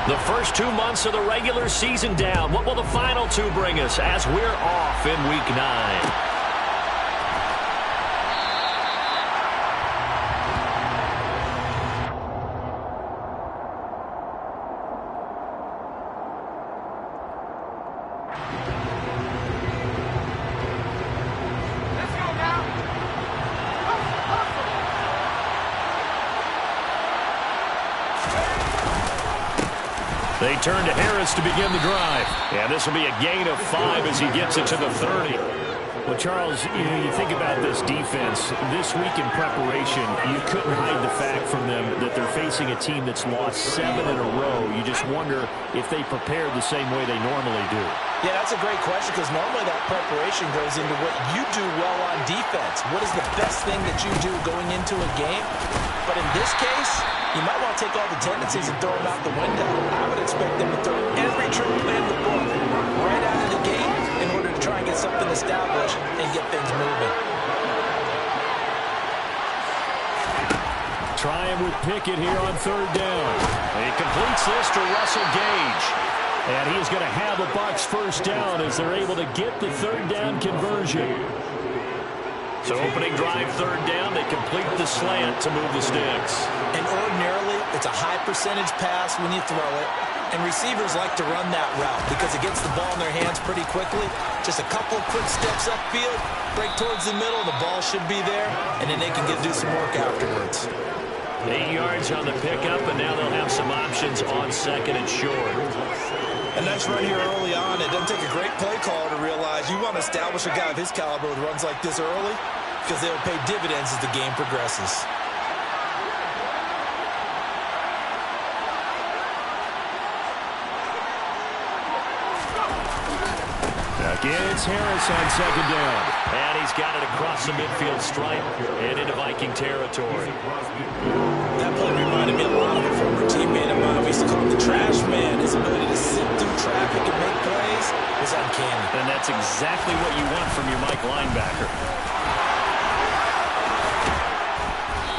The first 2 months of the regular season down. What will the final two bring us as we're off in Week 9? They turn to Harris to begin the drive. And this will be a gain of 5 as he gets it to the 30. Well, Charles, you think about this defense. This week in preparation, you couldn't hide the fact from them that they're facing a team that's lost 7 in a row. You just wonder if they prepared the same way they normally do. Yeah, that's a great question because normally that preparation goes into what you do well on defense. What is the best thing that you do going into a game? But in this case, you might want to take all the tendencies and throw them out the window. I would expect them to throw every trick plan in the book right out of the gate in order to try and get something established and get things moving. Trying with Pickett here on 3rd down. He completes this to Russell Gage. And he's going to have the Bucs 1st down as they're able to get the 3rd down conversion. So opening drive 3rd down, they complete the slant to move the sticks. And ordinarily, it's a high percentage pass when you throw it. And receivers like to run that route because it gets the ball in their hands pretty quickly. Just a couple of quick steps upfield, break towards the middle, the ball should be there, and then they can do some work afterwards. 8 yards on the pickup, and now they'll have some options on 2nd and short. A nice run here early on. It doesn't take a great play caller to realize you want to establish a guy of his caliber with runs like this early because they'll pay dividends as the game progresses. Again, it's Harris on 2nd down. And he's got it across the midfield stripe and into Viking territory. That play reminded me a lot of a former teammate of mine. We used to call him the trash man. His ability to sit through traffic and make plays was uncanny. And that's exactly what you want from your Mike linebacker.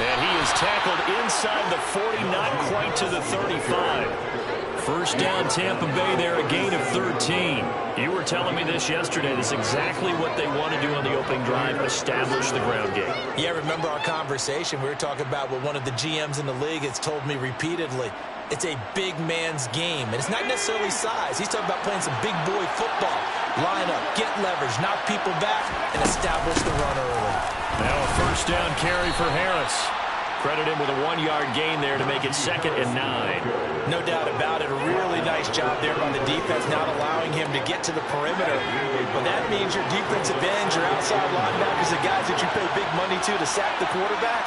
And he is tackled inside the 40, not quite to the 35. 1st down, Tampa Bay there, a gain of 13. You were telling me this yesterday. This is exactly what they want to do on the opening drive, establish the ground game. Yeah, remember our conversation. We were talking about what one of the GMs in the league has told me repeatedly. It's a big man's game, and it's not necessarily size. He's talking about playing some big boy football. Line up, get leverage, knock people back, and establish the run early. Now a 1st down carry for Harris. Credit him with a 1-yard gain there to make it 2nd and 9. No doubt about it. A really nice job there by the defense, not allowing him to get to the perimeter. But that means your defensive ends, your outside linebackers, the guys that you pay big money to sack the quarterback,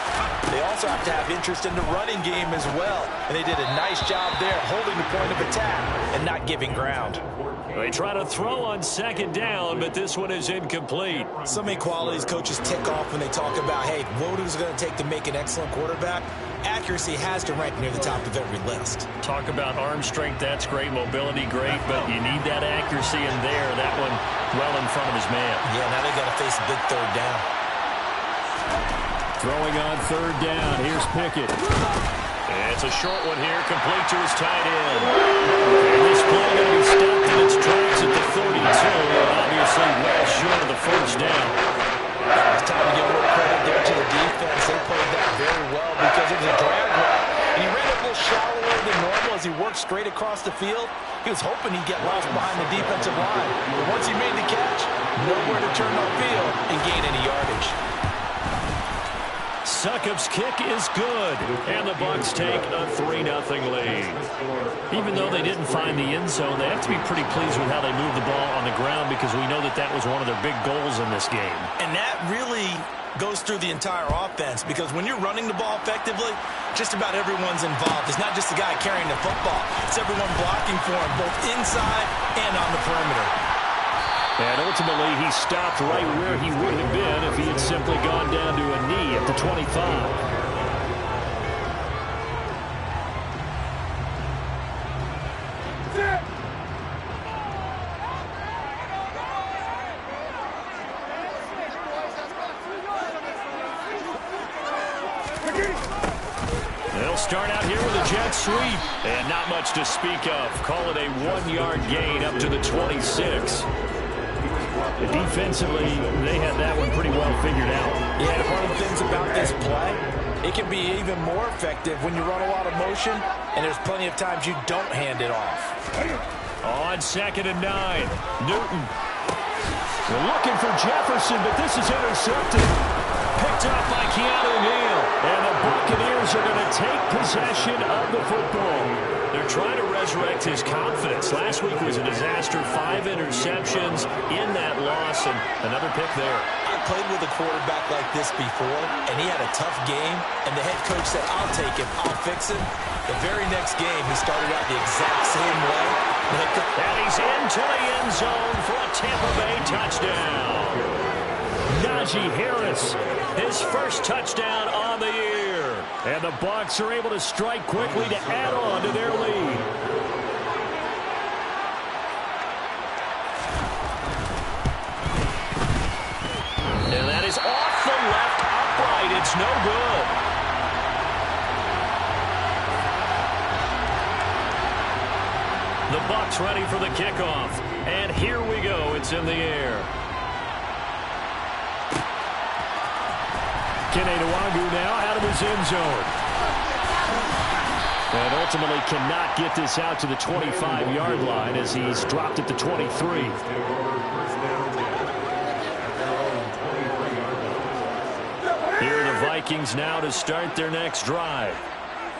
they also have to have interest in the running game as well. And they did a nice job there holding the point of attack and not giving ground. They try to throw on 2nd down, but this one is incomplete. So many qualities coaches tick off when they talk about, hey, what is it going to take to make an excellent quarterback? Accuracy has to rank near the top of every list. Talk about arm strength, that's great. Mobility, great, but you need that accuracy in there. That one well in front of his man. Yeah, now they got to face a big 3rd down. Throwing on 3rd down. Here's Pickett. It's a short one here, complete to his tight end. And this play going to be stopped in its tracks at the 32. Obviously well short of the 1st down. It's time to give a little credit there to the defense. They played that very well because it was a drag route. And he ran a little shallower than normal as he worked straight across the field. He was hoping he'd get lost behind the defensive line. But once he made the catch, nowhere to turn upfield and gain any yardage. Succop's kick is good, and the Bucs take a 3-0 lead. Even though they didn't find the end zone, they have to be pretty pleased with how they moved the ball on the ground because we know that that was one of their big goals in this game. And that really goes through the entire offense because when you're running the ball effectively, just about everyone's involved. It's not just the guy carrying the football. It's everyone blocking for him, both inside and on the perimeter. And ultimately, he stopped right where he would have been if he had simply gone down to a knee at the 25. They'll start out here with a jet sweep. And not much to speak of. Call it a 1-yard gain up to the 26. Defensively, they had that one pretty well figured out. Yeah, one of the things about this play, it can be even more effective when you run a lot of motion, and there's plenty of times you don't hand it off. On 2nd and 9, Newton. They're looking for Jefferson, but this is intercepted. Picked up by Keanu Neal. And the Buccaneers are going to take possession of the football. They're trying to resurrect his confidence. Last week was a disaster. 5 interceptions in that loss, and another pick there. I played with a quarterback like this before, and he had a tough game, and the head coach said, I'll take him, I'll fix him. The very next game, he started out the exact same way. And he's into the end zone for a Tampa Bay touchdown. Najee Harris, his first touchdown on the year. And the Bucs are able to strike quickly to add on to their lead. And that is off the left upright. It's no good. The Bucs ready for the kickoff. And here we go. It's in the air. Kene Nwangwu now out of his end zone. And ultimately cannot get this out to the 25-yard line as he's dropped at the 23. Here are the Vikings now to start their next drive.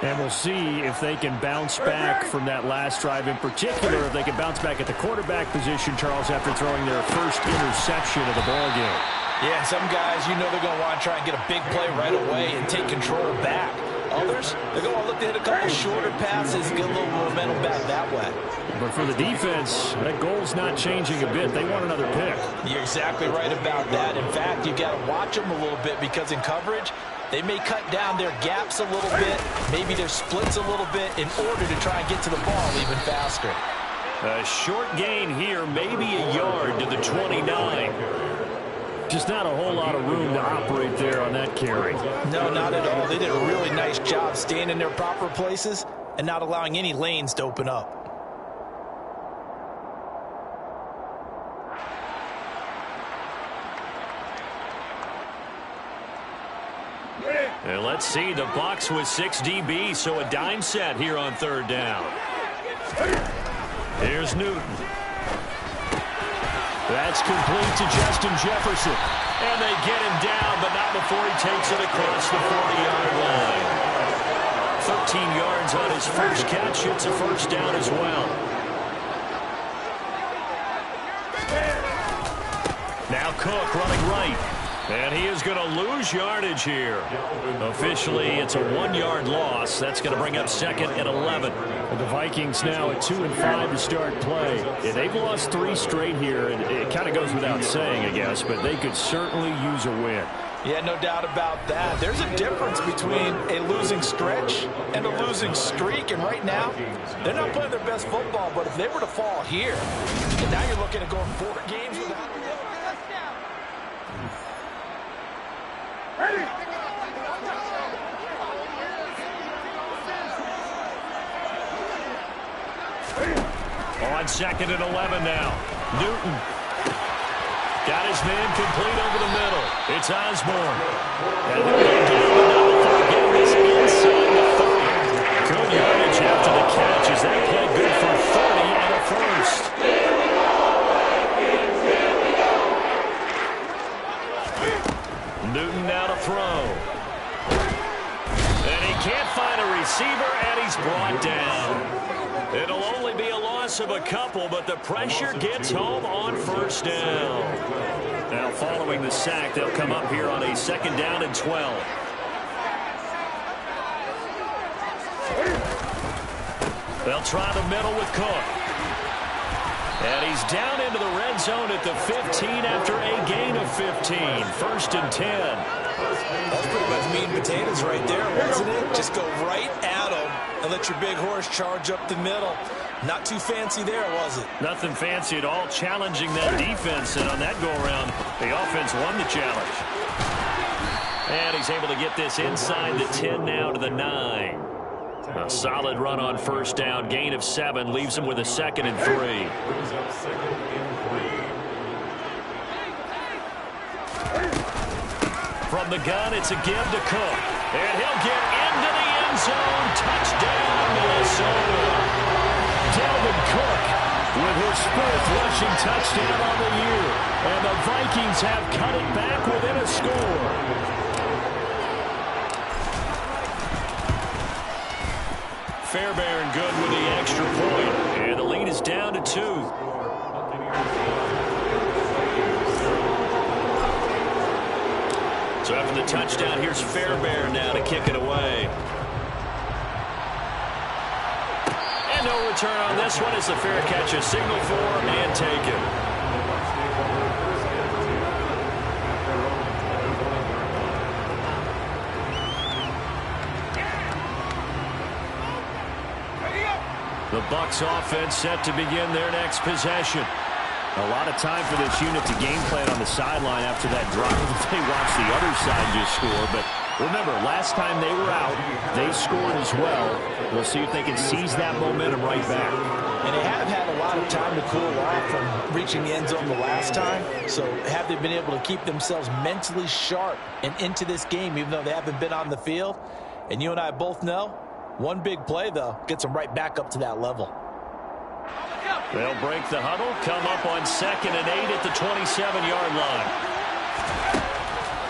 And we'll see if they can bounce back from that last drive in particular, if they can bounce back at the quarterback position, Charles, after throwing their first interception of the ballgame. Yeah, some guys, you know they're going to want to try and get a big play right away and take control back. Others, they're going to look to hit a couple shorter passes, get a little momentum back that way. But for the defense, that goal's not changing a bit. They want another pick. You're exactly right about that. In fact, you've got to watch them a little bit because in coverage, they may cut down their gaps a little bit, maybe their splits a little bit in order to try and get to the ball even faster. A short gain here, maybe a yard to the 29. Just not a whole lot of room to operate there on that carry. No, not at all. They did a really nice job staying in their proper places and not allowing any lanes to open up. And let's see, the Bucs with 6 DBs, so a dime set here on 3rd down. Here's Newton. That's complete to Justin Jefferson. And they get him down, but not before he takes it across the 40-yard line. 13 yards on his first catch. It's a first down as well. Now Cook running right. And he is going to lose yardage here. Officially, it's a 1-yard loss. That's going to bring up 2nd and 11. And the Vikings now at 2 and 5 to start play. Yeah, they've lost 3 straight here, and it kind of goes without saying, I guess, but they could certainly use a win. Yeah, no doubt about that. There's a difference between a losing stretch and a losing streak, and right now, they're not playing their best football, but if they were to fall here, and now you're looking at going 4 games without... On 2nd and 11 now. Newton got his man complete over the middle. It's Osborne. And getting this inside the 30. Good yardage after the catch. Is that play good for 30 and a first? Newton now to throw. And he can't find a receiver, and he's brought down. It'll only be a loss of a couple, but the pressure gets home on 1st down. Now following the sack, they'll come up here on a 2nd down and 12. They'll try the middle with Cook. And he's down into the red zone at the 15 after a gain of 15. 1st and 10. That's pretty much meat and potatoes right there, wasn't it? Just go right at them and let your big horse charge up the middle. Not too fancy there, was it? Nothing fancy at all. Challenging that defense, and on that go-around, the offense won the challenge. And he's able to get this inside the 10 now to the 9. A solid run on first down. Gain of 7 leaves him with a 2nd and 3. From the gun, it's a give to Cook. And he'll get into the end zone. Touchdown, Minnesota. Dalvin Cook with his 4th rushing touchdown on the year. And the Vikings have cut it back within a score. Fairbairn good with the extra point. And the lead is down to 2. So after the touchdown, here's Fairbairn now to kick it away. And no return on this one as the fair catch is signaled for and taken. The Bucs offense set to begin their next possession. A lot of time for this unit to game plan on the sideline after that drive. They watched the other side just score. But remember, last time they were out, they scored as well. We'll see if they can seize that momentum right back. And they have had a lot of time to cool off from reaching the end zone the last time. So have they been able to keep themselves mentally sharp and into this game, even though they haven't been on the field? And you and I both know, one big play, though, gets them right back up to that level. They'll break the huddle, come up on 2nd and 8 at the 27-yard line.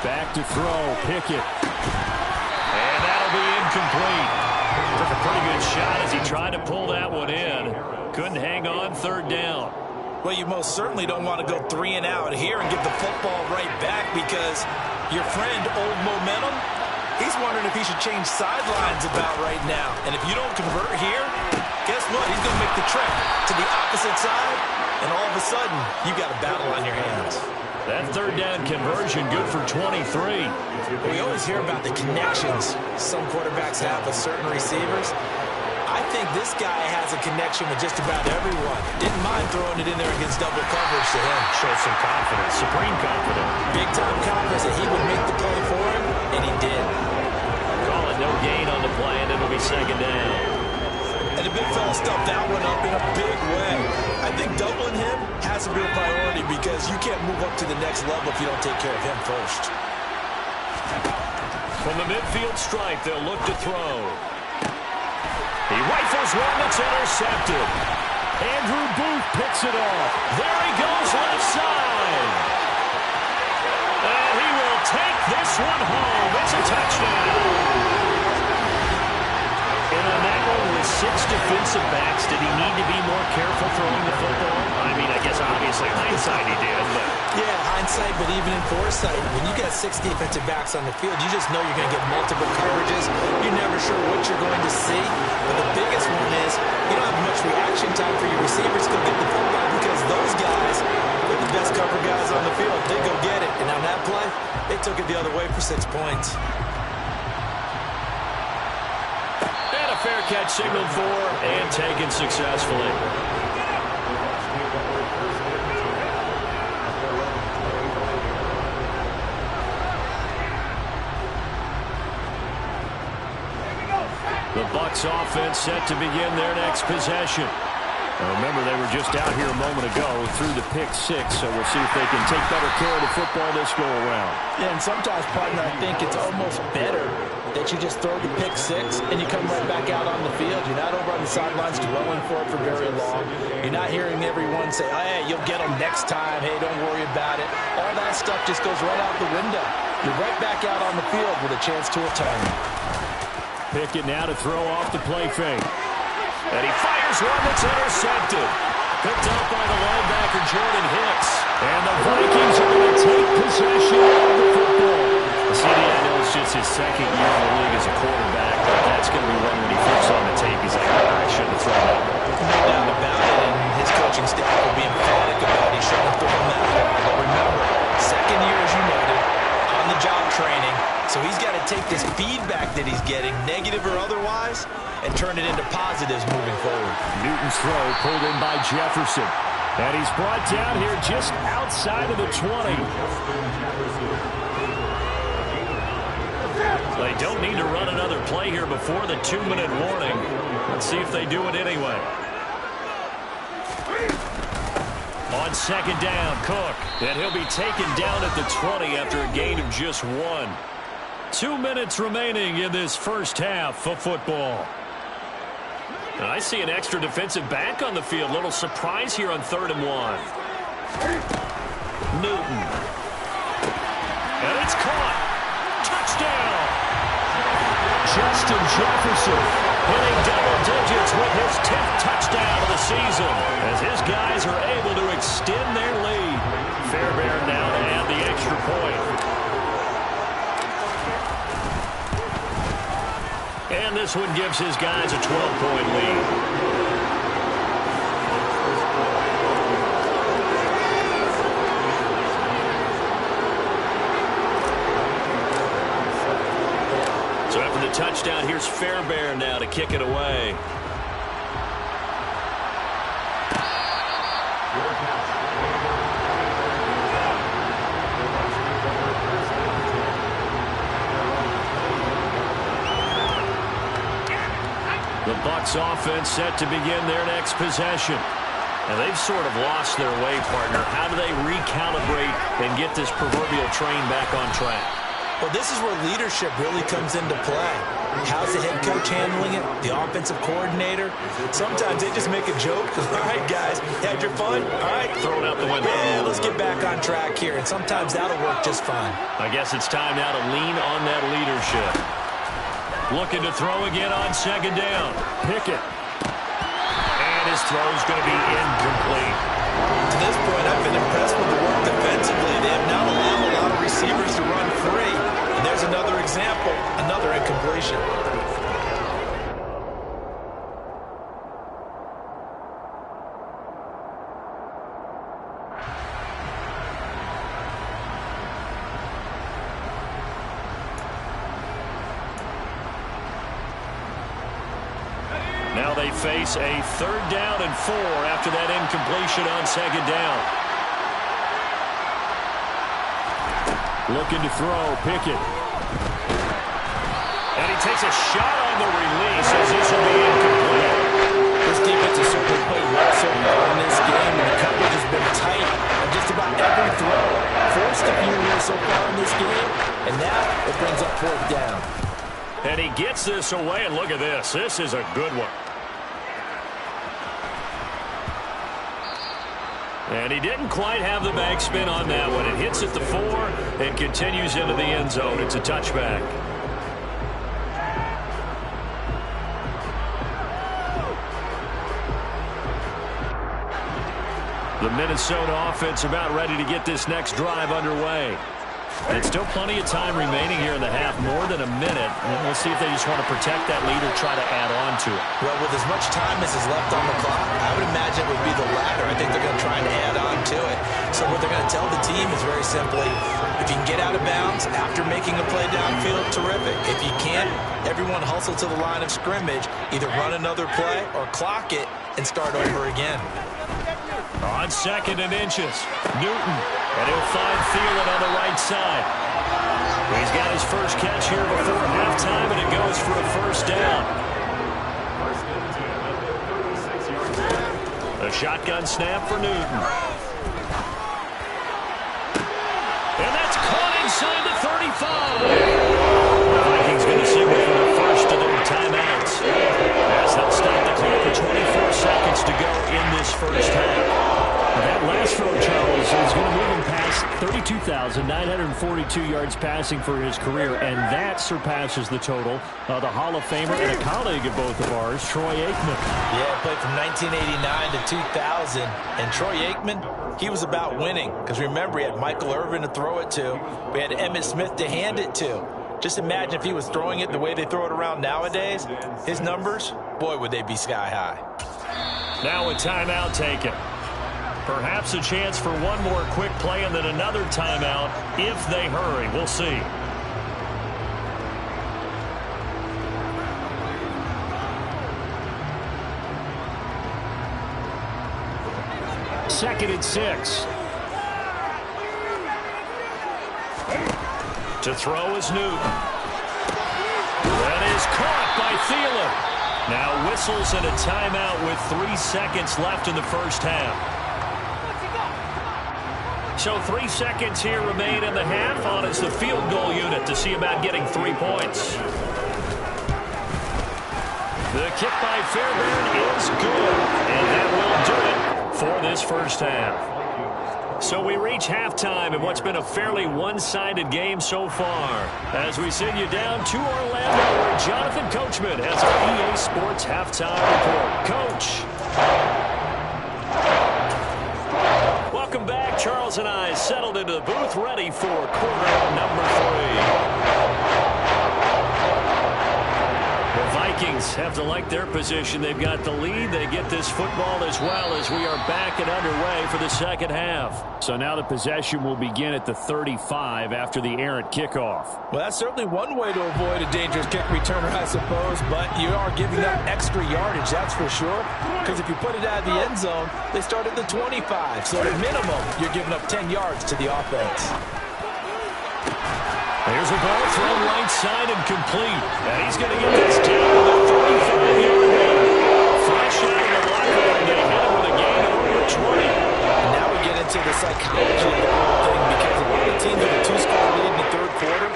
Back to throw, Pickett. And that'll be incomplete. Took a pretty good shot as he tried to pull that one in. Couldn't hang on 3rd down. Well, you most certainly don't want to go 3 and out here and get the football right back because your friend, Old Momentum, he's wondering if he should change sidelines about right now. And if you don't convert here, guess what? He's going to make the trek to the opposite side, and all of a sudden, you've got a battle on your hands. That 3rd down conversion good for 23. We always hear about the connections some quarterbacks have with certain receivers. I think this guy has a connection with just about everyone. Didn't mind throwing it in there against double coverage to him. Showed some confidence, supreme confidence. Big-time confidence that he would make the play for him, and he did. Call it no gain on the play, and it'll be 2nd down. And the big fella stuffed that one up in a big way. I think doubling him has a real priority because you can't move up to the next level if you don't take care of him first. From the midfield stripe, they'll look to throw. He rifles one that's intercepted. Andrew Booth picks it off. There he goes left side. And he will take this one home. It's a touchdown. And on that one with 6 defensive backs, did he need to be more careful throwing the football? I mean, I guess obviously hindsight he did, but... Yeah, hindsight, but even in foresight, when you got 6 defensive backs on the field, you just know you're going to get multiple coverages. You're never sure what you're going to see. But the biggest one is you don't have much reaction time for your receivers to get the football because those guys, they're the best cover guys on the field. They go get it. And on that play, they took it the other way for 6 points. Fair catch signaled for and taken successfully. The Bucs offense set to begin their next possession. Now remember, they were just out here a moment ago through the pick 6, so we'll see if they can take better care of the football this go around. Yeah, and sometimes, partner, I think it's almost better that you just throw the pick 6 and you come right back out on the field. You're not over on the sidelines dwelling for it for very long. You're not hearing everyone say, hey, you'll get them next time. Hey, don't worry about it. All that stuff just goes right out the window. You're right back out on the field with a chance to atone. Pickett now to throw off the play fake. And he fires one that's intercepted. Picked up by the linebacker, Jordan Hicks. And the Vikings are going to take possession of the football. CD, I know it's just his 2nd year in the league as a quarterback, but that's going to be one when he flips on the tape. He's like, I shouldn't have thrown that. No doubt about it, and his coaching staff will be emphatic about he shouldn't have thrown that ball. But remember, 2nd year, as you noted, on-the-job training. So he's got to take this feedback that he's getting, negative or otherwise, and turn it into positives moving forward. Newton's throw pulled in by Jefferson. And he's brought down here just outside of the 20. They don't need to run another play here before the 2-minute warning. Let's see if they do it anyway. On second down, Cook. And he'll be taken down at the 20 after a gain of just 1. 2 minutes remaining in this first half of football. And I see an extra defensive back on the field. Little surprise here on 3rd and 1. Newton. And it's caught. Touchdown. Justin Jefferson hitting double digits with his 10th touchdown of the season as his guys are able to extend their lead. Fairbairn now to add the extra point. And this one gives his guys a 12-point lead. Touchdown. Here's Fairbairn now to kick it away. The Bucs offense set to begin their next possession. And they've sort of lost their way, partner. How do they recalibrate and get this proverbial train back on track? Well, this is where leadership really comes into play. How's the head coach handling it? The offensive coordinator? Sometimes they just make a joke. All right, guys, had your fun? All right. Throw it out the window. Yeah, let's get back on track here. And sometimes that'll work just fine. I guess it's time now to lean on that leadership. Looking to throw again on second down. Pickett. And his throw's going to be incomplete. To this point, I've been impressed with the work defensively. They have not allowed a lot of receivers to run free. And there's another example, another incompletion. Now they face a 3rd down and 4 after that incompletion on second down. Looking to throw, Pickett. And he takes a shot on the release as this will be incomplete. This defense has certainly played well so far in this game, and the coverage has been tight on just about every throw. Forced a few here so far in this game, and now it brings up 4th down. And he gets this away, and look at this. This is a good one. And he didn't quite have the backspin on that one. It hits at the 4 and continues into the end zone. It's a touchback. The Minnesota offense about ready to get this next drive underway. And still plenty of time remaining here in the half, more than a minute. And we'll see if they just want to protect that lead or try to add on to it. Well, with as much time as is left on the clock, I would imagine it would be the latter. I think they're going to try and add on to it. So what they're going to tell the team is very simply, if you can get out of bounds after making a play downfield, terrific. If you can't, everyone hustle to the line of scrimmage, either run another play or clock it and start over again. On 2nd and inches, Newton, and he'll find Thielen on the right side. He's got his first catch here before halftime, and it goes for a 1st down. A shotgun snap for Newton. And that's caught inside the 35. The Vikings going to signal for the first of their timeouts, as they'll stop the clock with 24 seconds to go in this first half. That last throw, Charles, is going to move him past 32,942 yards passing for his career, and that surpasses the total of the Hall of Famer and a colleague of both of ours, Troy Aikman. Yeah, played from 1989 to 2000, and Troy Aikman, he was about winning, because remember, he had Michael Irvin to throw it to. We had Emmitt Smith to hand it to. Just imagine if he was throwing it the way they throw it around nowadays. His numbers, boy, would they be sky high. Now a timeout taken. Perhaps a chance for one more quick play and then another timeout if they hurry. We'll see. Second and 6. To throw is Newton. Thielen. Now whistles and a timeout with 3 seconds left in the first half. So 3 seconds here remain in the half. On is the field goal unit to see about getting 3 points. The kick by Fairbairn is good, and that will do it for this first half. So we reach halftime in what's been a fairly one-sided game so far. As we send you down to Orlando, where Jonathan Coachman has our EA Sports halftime report. Coach. Welcome back. Charles and I settled into the booth, ready for quarter number 3. The Vikings have to like their position. They've got the lead. They get this football as well as we are back and underway for the second half. So now the possession will begin at the 35 after the errant kickoff. Well, that's certainly one way to avoid a dangerous kick returner, I suppose, but you are giving up extra yardage, that's for sure, because if you put it out of the end zone, they start at the 25, so at minimum, you're giving up 10 yards to the offense. There's a ball thrown right side and complete. And he's going to get this down to the 35-yard line. Flash out of the locker, and they hit him with a gain of over 20. And now we get into the psychology of the whole thing, because a lot of teams with a 2-score lead in the third quarter,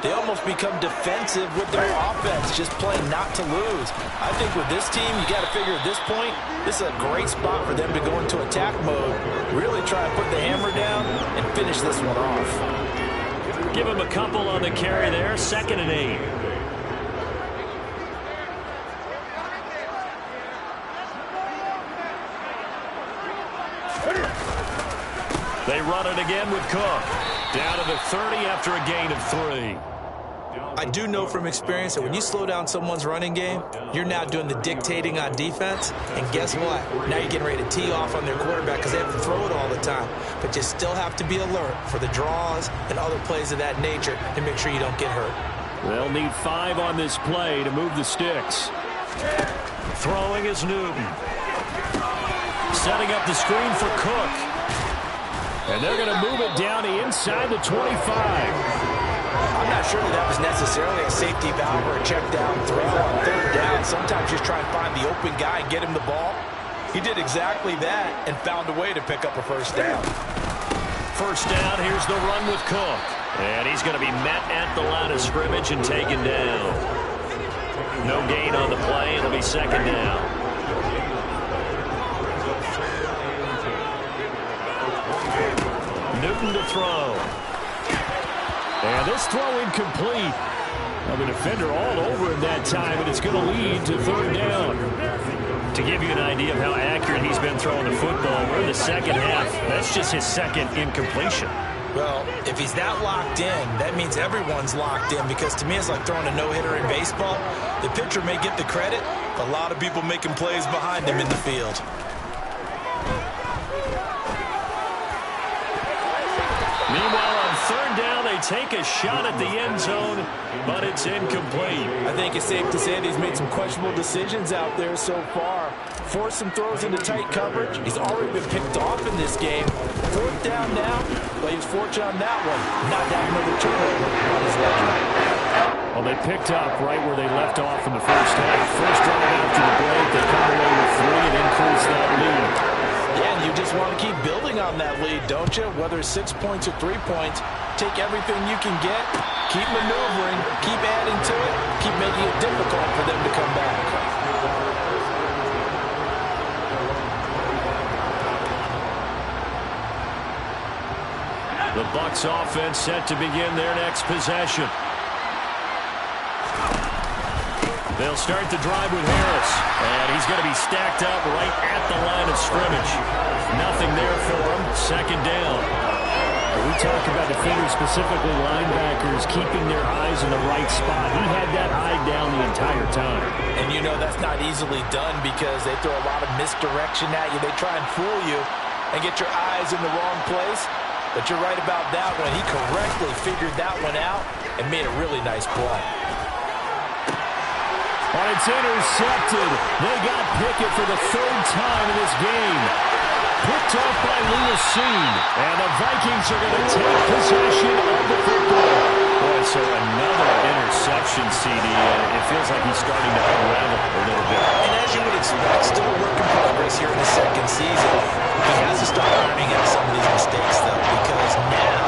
they almost become defensive with their offense, just playing not to lose. I think with this team, you got to figure at this point, this is a great spot for them to go into attack mode, really try and put the hammer down and finish this one off. Give him a couple on the carry there. 2nd and 8. They run it again with Cook. Down to the 30 after a gain of 3. I do know from experience that when you slow down someone's running game, you're now doing the dictating on defense. And guess what? Now you're getting ready to tee off on their quarterback because they have to throw it all the time. But you still have to be alert for the draws and other plays of that nature to make sure you don't get hurt. They'll need 5 on this play to move the sticks. Throwing is Newton. Setting up the screen for Cook. And they're going to move it down to inside the 25. I'm not sure that was necessarily a safety valve or a check down throw on 3rd down. Sometimes just try and find the open guy and get him the ball. He did exactly that and found a way to pick up a 1st down. 1st down, here's the run with Cook. And he's going to be met at the line of scrimmage and taken down. No gain on the play. It'll be 2nd down. Newton to throw. And this throw incomplete. Well, the defender all over him that time, and it's going to lead to 3rd down. To give you an idea of how accurate he's been throwing the football, we're in the second half. That's just his 2nd incompletion. Well, if he's that locked in, that means everyone's locked in, because to me it's like throwing a no-hitter in baseball. The pitcher may get the credit, but a lot of people making plays behind him in the field. Meanwhile, on 3rd down, they take a shot at the end zone, but it's incomplete. I think it's safe to say that he's made some questionable decisions out there so far. Forced some throws into tight coverage. He's already been picked off in this game. 4th down now, but he was fortunate on that one. Not that another turnover on his ledger. Well, they picked up right where they left off in the first half. First drive after the break, they come away with 3 and increase that lead. Yeah, and you just want to keep building on that lead, don't you? Whether it's 6 points or 3 points, take everything you can get, keep maneuvering, keep adding to it, keep making it difficult for them to come back. The Bucs offense set to begin their next possession. They'll start the drive with Harris, and he's going to be stacked up right at the line of scrimmage. Nothing there for him. 2nd down. We talk about defenders, specifically linebackers, keeping their eyes in the right spot. He had that eye down the entire time. And you know that's not easily done because they throw a lot of misdirection at you. They try and fool you and get your eyes in the wrong place. But you're right about that one. He correctly figured that one out and made a really nice play. And it's intercepted. They got Pickett for the 3rd time in this game. Picked off by Leasine. And the Vikings are going to take possession of the football. Boy, So another interception, CD. It feels like he's starting to unravel a little bit. And as you would expect, still a work in progress here in the second season. He has to start learning out some of these mistakes, though, because now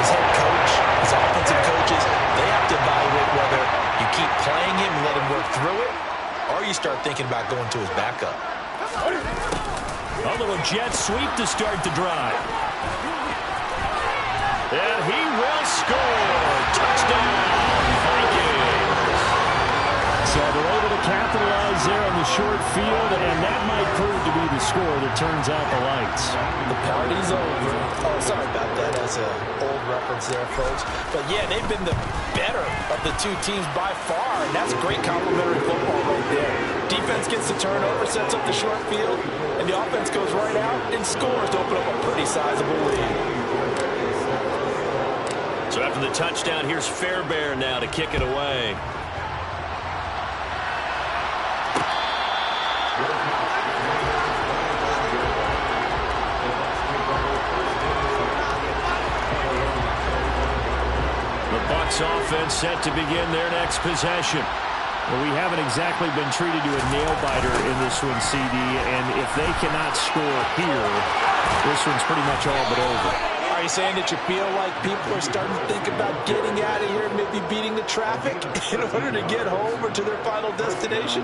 his head coach, his offensive coaches, they have to evaluate whether you keep playing him and let him work through it, or you start thinking about going to his backup. A little jet sweep to start the drive. And he will score. Touchdown, Vikings. So they're able to capitalize there on the short field, and that might prove to be the score that turns out the lights. The party's over. Oh, sorry about that. That's an old reference there, folks. But, yeah, they've been the better of the two teams by far, and that's great complimentary football right there. Defense gets the turnover, sets up the short field, and the offense goes right out and scores to open up a pretty sizable lead. So after the touchdown, here's Fairbairn now to kick it away. The Bucs offense set to begin their next possession. Well, we haven't exactly been treated to a nail-biter in this one, CD, and if they cannot score here, this one's pretty much all but over. Are you saying that you feel like people are starting to think about getting out of here, maybe beating the traffic in order to get home or to their final destination?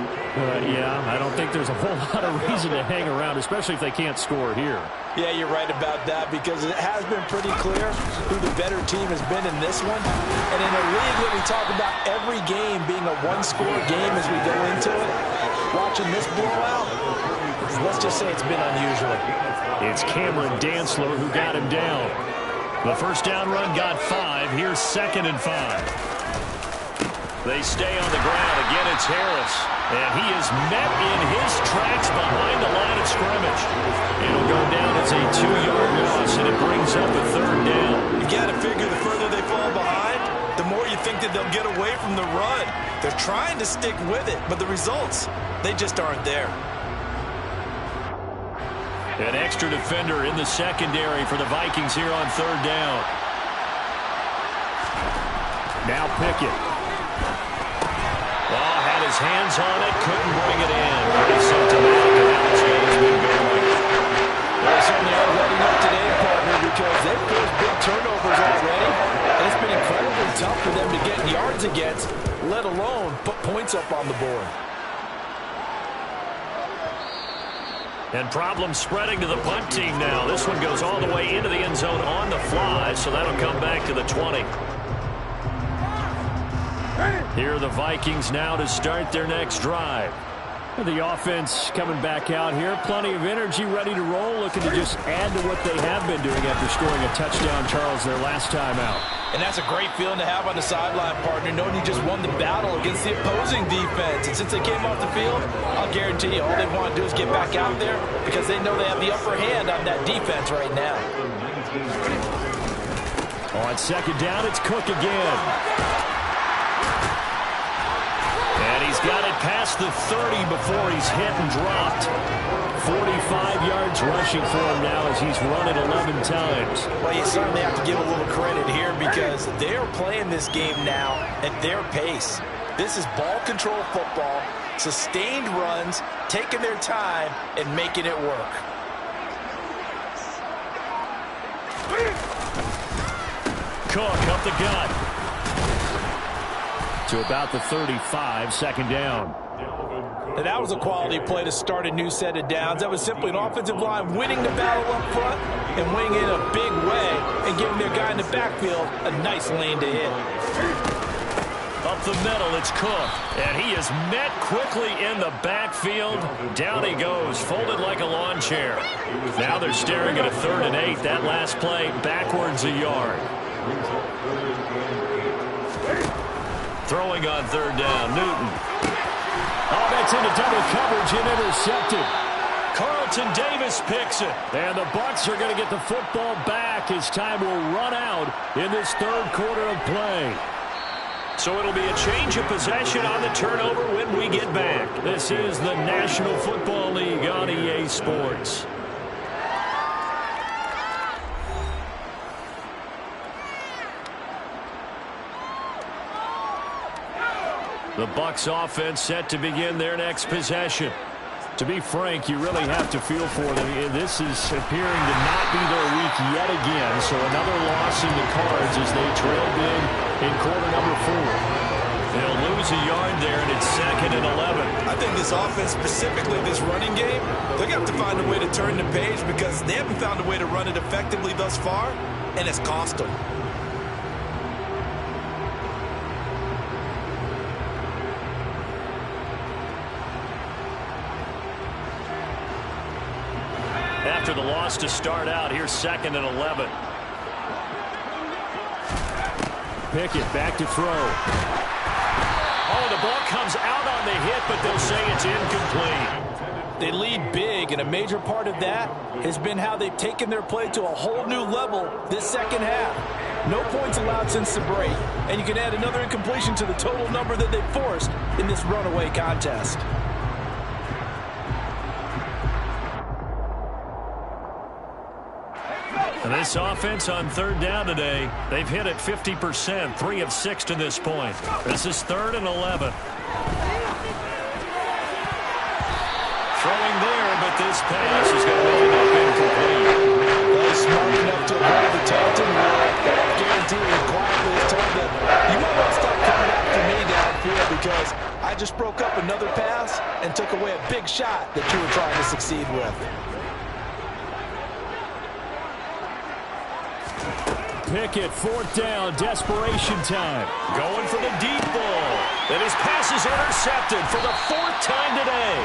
Yeah, I don't think there's a whole lot of reason to hang around, especially if they can't score here. Yeah, you're right about that, because it has been pretty clear who the better team has been in this one. And in a league where we talk about every game being a one-score game as we go into it, watching this blowout, let's just say it's been unusual. It's Cameron Dantzler who got him down. The first down run got 5. Here's 2nd and 5. They stay on the ground. Again, it's Harris. And he is met in his tracks behind the line of scrimmage. It'll go down as a 2-yard loss, and it brings up a 3rd down. You got to figure the further they fall behind, the more you think that they'll get away from the run. They're trying to stick with it, but the results, they just aren't there. An extra defender in the secondary for the Vikings here on 3rd down. Now Pickett. Oh, had his hands on it, couldn't bring it in. Pretty symptomatic of how this game has been going. They certainly are letting up today, partner, because they've forced big turnovers already, and it's been incredibly tough for them to get yards against, let alone put points up on the board. And problems spreading to the punt team now. This one goes all the way into the end zone on the fly, so that'll come back to the 20. Here are the Vikings now to start their next drive. The offense coming back out here. Plenty of energy, ready to roll, looking to just add to what they have been doing after scoring a touchdown, Charles, their last time out. And that's a great feeling to have on the sideline, partner, knowing you just won the battle against the opposing defense. And since they came off the field, I'll guarantee you all they want to do is get back out there because they know they have the upper hand on that defense right now. On 2nd down, it's Cook again. And he's got it past the 30 before he's hit and dropped. 45 yards rushing for him now as he's run it 11 times. Well, you certainly have to give a little credit here because they're playing this game now at their pace. This is ball control football, sustained runs, taking their time, and making it work. Cook up the gut. To about the 35, 2nd down. And that was a quality play to start a new set of downs. That was simply an offensive line winning the battle up front and winning it in a big way and giving their guy in the backfield a nice lane to hit. Up the middle, it's Cook. And he is met quickly in the backfield. Down he goes, folded like a lawn chair. Now they're staring at a 3rd and 8. That last play, backwards a yard. Throwing on 3rd down, Newton. Oh, that's into double coverage and intercepted. Carlton Davis picks it. And the Bucs are going to get the football back as time will run out in this 3rd quarter of play. So it'll be a change of possession on the turnover when we get back. This is the National Football League on EA Sports. The Bucs offense set to begin their next possession. To be frank, you really have to feel for them. This is appearing to not be their week yet again, so another loss in the cards as they trail big in quarter number 4. They'll lose a yard there, and it's 2nd and 11. I think this offense, specifically this running game, they're going to have to find a way to turn the page because they haven't found a way to run it effectively thus far, and it's cost them. After the loss to start out, here's 2nd and 11. Pickett back to throw. Oh, the ball comes out on the hit, but they'll say it's incomplete. They lead big, and a major part of that has been how they've taken their play to a whole new level this second half. No points allowed since the break, and you can add another incompletion to the total number that they forced in this runaway contest. This offense on 3rd down today, they've hit it 50%, 3 of 6 to this point. This is 3rd and 11. Throwing there, but this pass is going to end up incomplete. Well, smart enough to avoid the taunting. I guarantee you quietly has told them, you might want to stop coming after me downfield because I just broke up another pass and took away a big shot that you were trying to succeed with. Pickett, 4th down, desperation time. Going for the deep ball. And his pass is intercepted for the 4th time today.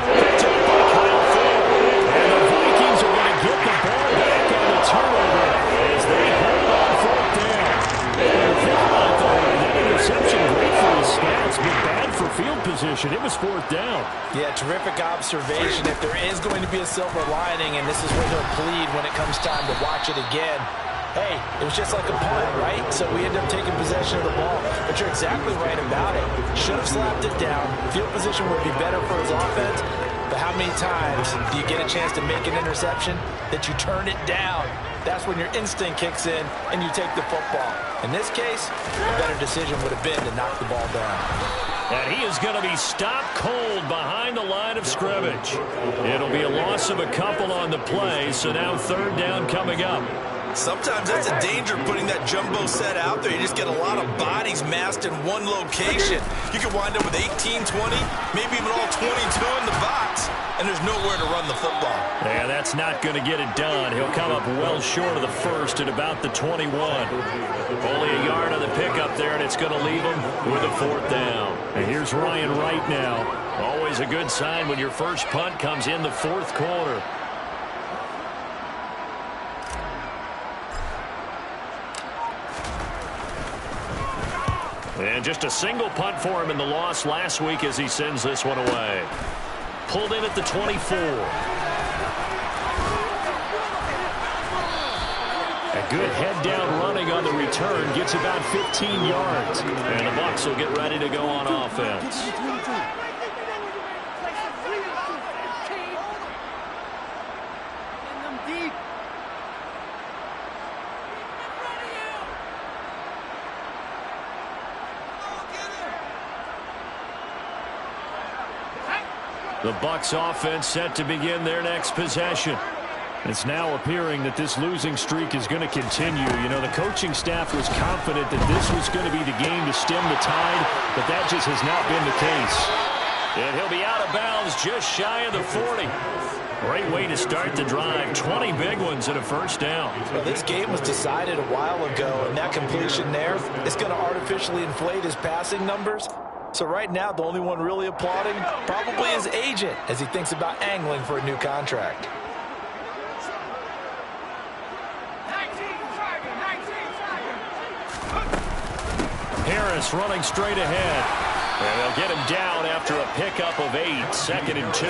Picked up by Kyle Fuller. And the Vikings are going to get the ball back on the turnover as they hold on 4th down. And think about that interception, great for his stats, but bad for field position. It was 4th down. Yeah, terrific observation. If there is going to be a silver lining, and this is where he'll plead when it comes time to watch it again, hey, it was just like a punt, right? So we end up taking possession of the ball. But you're exactly right about it. Should have slapped it down. Field position would be better for his offense. But how many times do you get a chance to make an interception that you turn it down? That's when your instinct kicks in and you take the football. In this case, a better decision would have been to knock the ball down. And he is going to be stopped cold behind the line of scrimmage. It'll be a loss of a couple on the play, so now 3rd down coming up. Sometimes that's a danger putting that jumbo set out there. You just get a lot of bodies massed in one location. You could wind up with 18, 20, maybe even all 22 in the box, and there's nowhere to run the football. Yeah, that's not going to get it done. He'll come up well short of the 1st at about the 21. Only a yard on the pickup there, and it's going to leave him with a 4th down. And here's Ryan Wright now. Always a good sign when your first punt comes in the 4th quarter. And just a single punt for him in the loss last week as he sends this one away. Pulled in at the 24. A good head-down running on the return. Gets about 15 yards. And the Bucs will get ready to go on offense. The Bucs offense set to begin their next possession. It's now appearing that this losing streak is going to continue. You know, the coaching staff was confident that this was going to be the game to stem the tide, but that just has not been the case. And he'll be out of bounds just shy of the 40. Great way to start the drive. 20 big ones and a 1st down. Well, this game was decided a while ago, and that completion there is going to artificially inflate his passing numbers. So right now, the only one really applauding probably his agent as he thinks about angling for a new contract. Harris running straight ahead. And they'll get him down after a pickup of 8, 2nd and 2.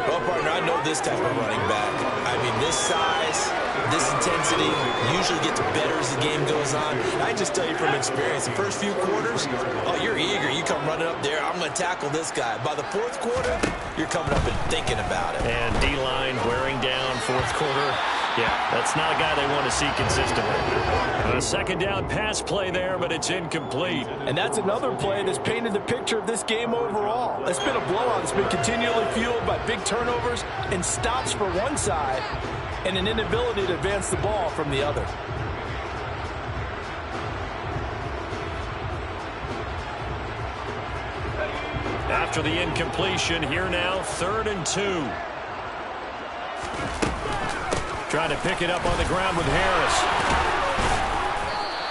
Well, partner, I know this type of running back. I mean, this size, this intensity usually gets better as the game goes on. I just tell you from experience, the first few quarters, oh, you're eager. You come running up there, I'm going to tackle this guy. By the 4th quarter, you're coming up and thinking about it. And D-line wearing down 4th quarter. Yeah, that's not a guy they want to see consistently. A second down pass play there, but it's incomplete. And that's another play that's painted the picture of this game overall. It's been a blowout. It's been continually fueled by big turnovers and stops for one side and an inability to advance the ball from the other. After the incompletion, here now, 3rd and 2. Trying to pick it up on the ground with Harris.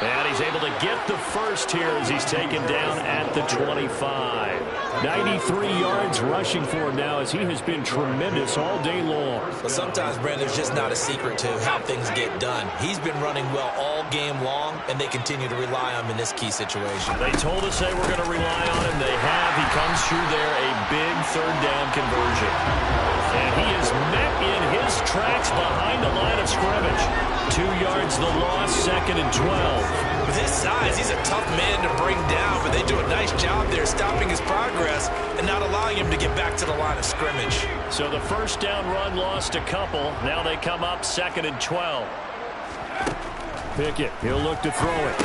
And he's able to get the first here as he's taken down at the 25. 93 yards rushing for him now as he has been tremendous all day long. But sometimes, Brandon, there's just not a secret to how things get done. He's been running well all game long, and they continue to rely on him in this key situation. They told us they were going to rely on him. They have. He comes through there, a big 3rd down conversion. And he is met in his tracks behind the line of scrimmage. 2 yards the loss, 2nd and 12. With his size, he's a tough man to bring down, but they do a nice job there stopping his progress and not allowing him to get back to the line of scrimmage. So the 1st down run lost a couple. Now they come up 2nd and 12. Pickett, he'll look to throw it.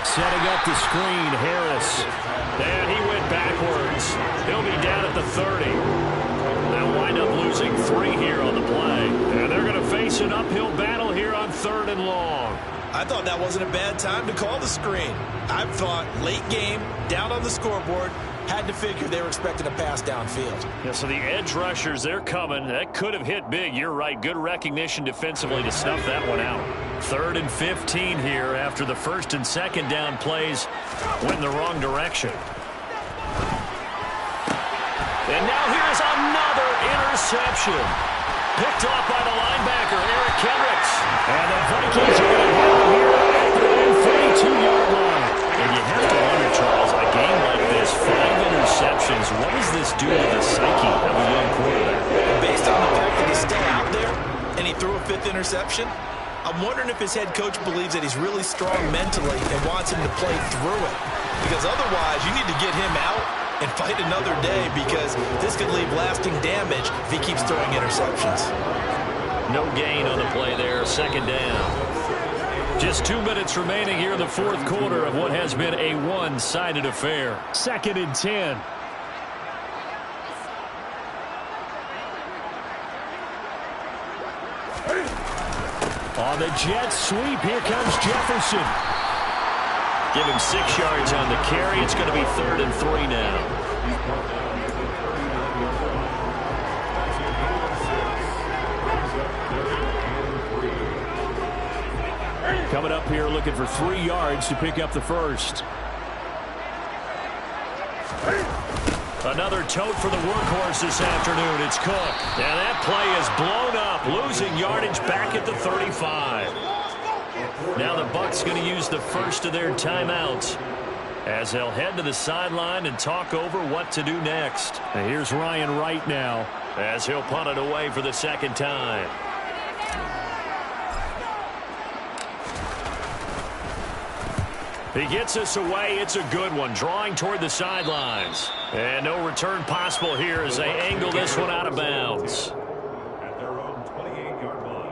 Setting up the screen, Harris. And he went backwards. He'll be down at the 30. They'll wind up losing 3 here on the play. And they're going to face an uphill battle here on 3rd and long. I thought that wasn't a bad time to call the screen. I thought late game, down on the scoreboard, had to figure they were expecting a pass downfield. Yeah, so the edge rushers, they're coming. That could have hit big. You're right. Good recognition defensively to snuff that one out. 3rd and 15 here after the 1st and 2nd down plays went in the wrong direction. And now here's another interception. Picked off by the linebacker, Eric Kendricks. And the Vikings are going to have him here at their own 42-yard line. And you have to wonder, Charles, a game like this, 5 interceptions, what does this do to the psyche of a young quarterback? Based on the fact that he's still out there and he threw a 5th interception, I'm wondering if his head coach believes that he's really strong mentally and wants him to play through it. Because otherwise, you need to get him out and fight another day, because this could leave lasting damage if he keeps throwing interceptions. No gain on the play there, 2nd down. Just 2 minutes remaining here in the 4th quarter of what has been a one-sided affair. 2nd and 10. On the jet sweep, here comes Jefferson. Give him 6 yards on the carry. It's going to be 3rd and 3 now. Coming up here looking for 3 yards to pick up the first. Another tote for the workhorse this afternoon. It's Cook. And that play is blown up, losing yardage back at the 35. Now the Bucs going to use the first of their timeouts as they'll head to the sideline and talk over what to do next. And here's Ryan Wright now as he'll punt it away for the 2nd time. He gets us away. It's a good one, drawing toward the sidelines. And no return possible here as they angle this one out of bounds. At their own 28-yard line.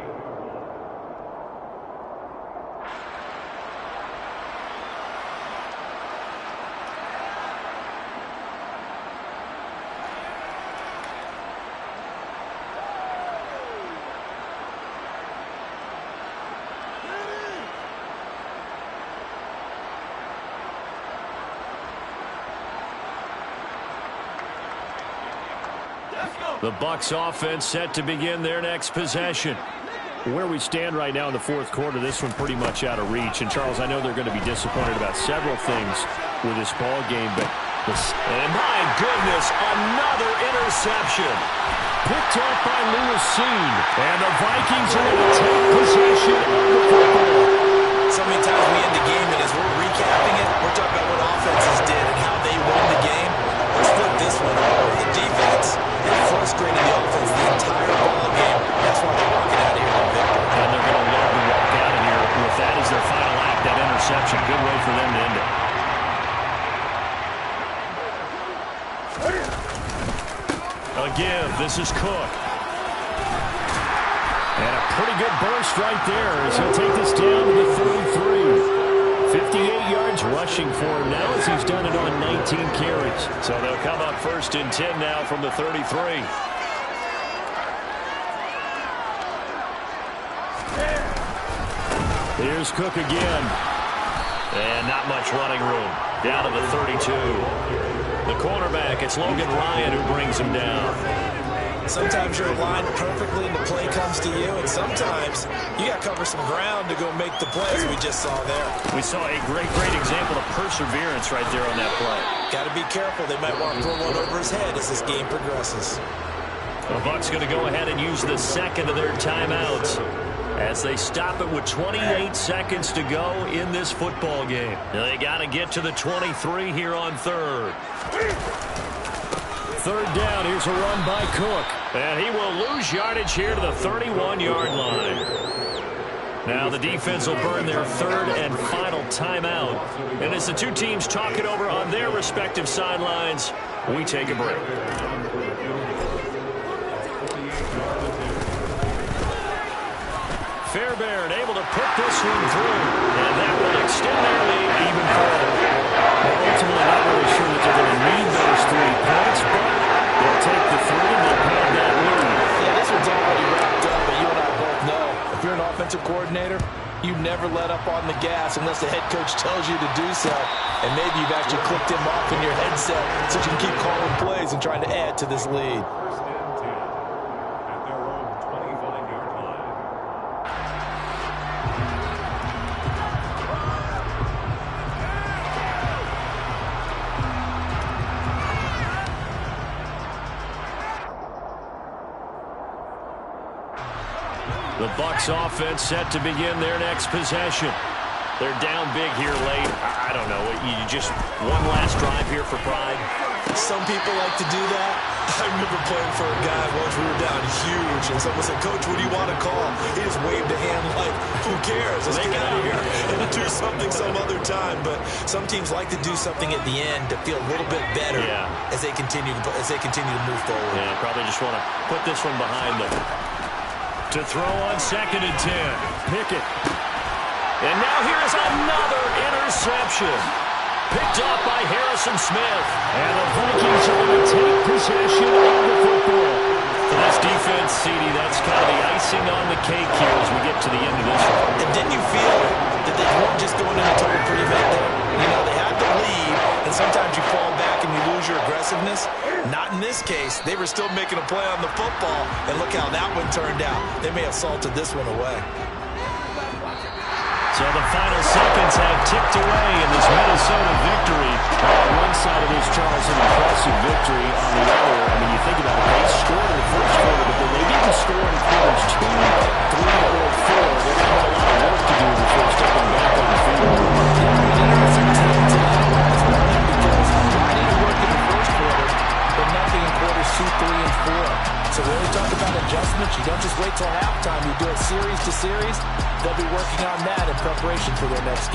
The Bucs offense set to begin their next possession. Where we stand right now in the 4th quarter, this one pretty much out of reach. And, Charles, I know they're going to be disappointed about several things with this ball game, but and my goodness, another interception. Picked off by Lewis Cine. And the Vikings are going to take possession of the football. So many times we end the game, and as we're recapping it, we're talking about what offenses did and how they won the game. Let's flip this one over. The defense, they frustrated the offense the entire ball game. That's why they're walking out of here with a victory. And they're going to love to walk out of here with that as their final act, that interception. Good way for them to end it. Again, this is Cook. And a pretty good burst right there as he'll take this down to the 33. 58 yards rushing for him now as he's done it on 19 carries. So they'll come up 1st and 10 now from the 33. Here's Cook again. And not much running room. Down to the 32. The cornerback, it's Logan Ryan who brings him down. Sometimes you're aligned perfectly and the play comes to you, and sometimes you got to cover some ground to go make the play, as we just saw there. We saw a great example of perseverance right there on that play. Got to be careful. They might want to throw one over his head as this game progresses. The Bucs going to go ahead and use the second of their timeouts as they stop it with 28 seconds to go in this football game. They got to get to the 23 here on 3rd. 3rd down. Here's a run by Cook. And he will lose yardage here to the 31-yard line. Now the defense will burn their 3rd and final timeout. And as the two teams talk it over on their respective sidelines, we take a break. Fairbairn able to put this one through. And that will extend their lead even further. They're ultimately not really sure that they're going to need those 3 points, but they'll take the 3 and they'll pad that lead. Yeah, this one's already wrapped up, but you and I both know if you're an offensive coordinator, you never let up on the gas unless the head coach tells you to do so. And maybe you've actually clicked him off in your headset so you can keep calling plays and trying to add to this lead. 1st and 10 at their own 25-yard line. The Bucs offense set to begin their next possession. They're down big here late. I don't know. You just one last drive here for pride. Some people like to do that. I remember playing for a guy once. We were down huge, and someone said, "Coach, what do you want to call?" He just waved a hand like, "Who cares? Let's get out of here and do something some other time." But some teams like to do something at the end to feel a little bit better as they continue to move forward. Yeah, probably just want to put this one behind them. To throw on 2nd and 10. Pickett. And now here's another interception. Picked up by Harrison Smith. And the Vikings are going to take possession of the football. For this defense, CD, that's kind of the icing on the cake here as we get to the end of this one. And didn't you feel that they weren't just going into total prevent there? You know, they had the lead, and sometimes you fall back and you lose your aggressiveness. Not in this case. They were still making a play on the football, and look how that one turned out. They may have salted this one away. So the final seconds have ticked away in this Minnesota victory. On one side of this, Charles, an impressive victory. On the other, I mean, you think about it, they scored in the first quarter, but then they didn't score in quarters 2, 3, or 4. They're going to have a lot of work to do before stepping back on the field. Interesting team tonight, guys, because I didn't work in the first quarter, but nothing in quarters 2, 3, and 4. So when we talk about adjustments, you don't just wait till halftime. You do it series to series. They'll be working on that in preparation for their next game.